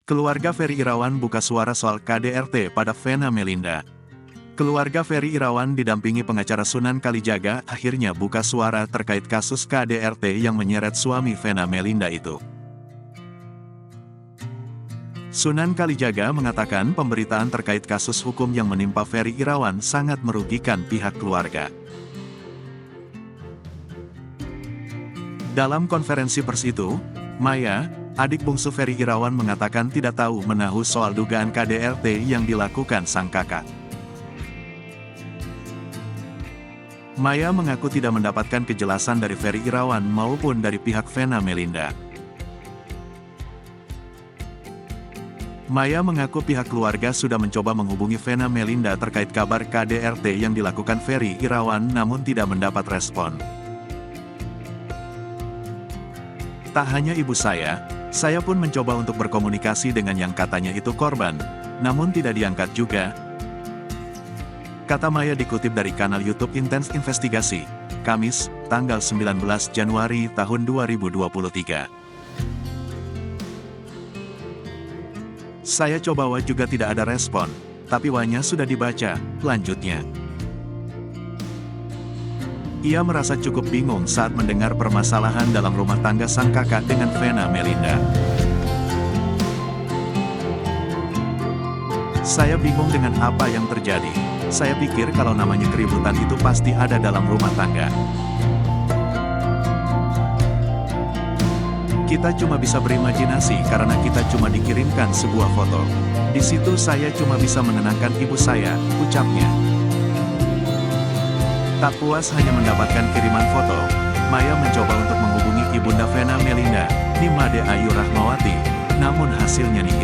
Keluarga Ferry Irawan buka suara soal KDRT pada Vena Melinda. Keluarga Ferry Irawan didampingi pengacara Sunan Kalijaga akhirnya buka suara terkait kasus KDRT yang menyeret suami Vena Melinda itu. Sunan Kalijaga mengatakan pemberitaan terkait kasus hukum yang menimpa Ferry Irawan sangat merugikan pihak keluarga. Dalam konferensi pers itu, Maya, adik bungsu Ferry Irawan mengatakan tidak tahu menahu soal dugaan KDRT yang dilakukan sang kakak. Maya mengaku tidak mendapatkan kejelasan dari Ferry Irawan maupun dari pihak Vena Melinda. Maya mengaku pihak keluarga sudah mencoba menghubungi Vena Melinda terkait kabar KDRT yang dilakukan Ferry Irawan namun tidak mendapat respon. Tak hanya ibu saya pun mencoba untuk berkomunikasi dengan yang katanya itu korban, namun tidak diangkat juga. Kata Maya dikutip dari kanal YouTube Intens Investigasi, Kamis, tanggal 19 Januari tahun 2023. Saya coba juga tidak ada respon, tapi wanya sudah dibaca, lanjutnya. Ia merasa cukup bingung saat mendengar permasalahan dalam rumah tangga sang kakak dengan Vena Melinda. Saya bingung dengan apa yang terjadi. Saya pikir kalau namanya keributan itu pasti ada dalam rumah tangga. Kita cuma bisa berimajinasi karena kita cuma dikirimkan sebuah foto. Di situ saya cuma bisa menenangkan ibu saya, ucapnya. Tak puas hanya mendapatkan kiriman foto, Maya mencoba untuk menghubungi ibunda Vena Melinda, Nimade Ayu Rahmawati, namun hasilnya nihil.